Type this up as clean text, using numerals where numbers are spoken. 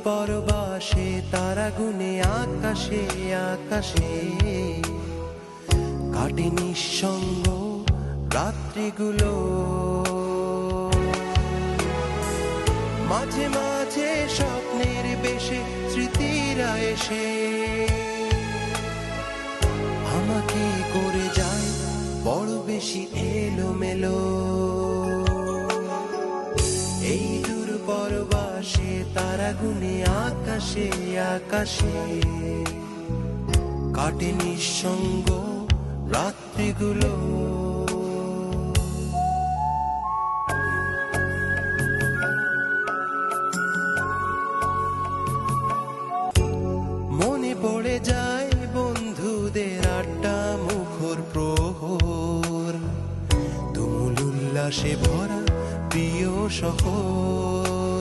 পরবাসে তারা গুনে আকাশে আকাশে কাটে নিঃসঙ্গ রাত্রিগুলো। মাঝে মাঝে স্বপ্নের বেশে স্মৃতিরা এসে আমাকে করে যায় বড় বেশি এলোমেলো। এই দূর পরবাসে তারা গুনে আকাশে আকাশে কাটে নিঃসঙ্গ রাত্রিগুলো। মনে পড়ে যায় বন্ধুদের আড্ডা মুখর প্রহর, তুমুল উল্লাসে ভরা প্রিয় শহর।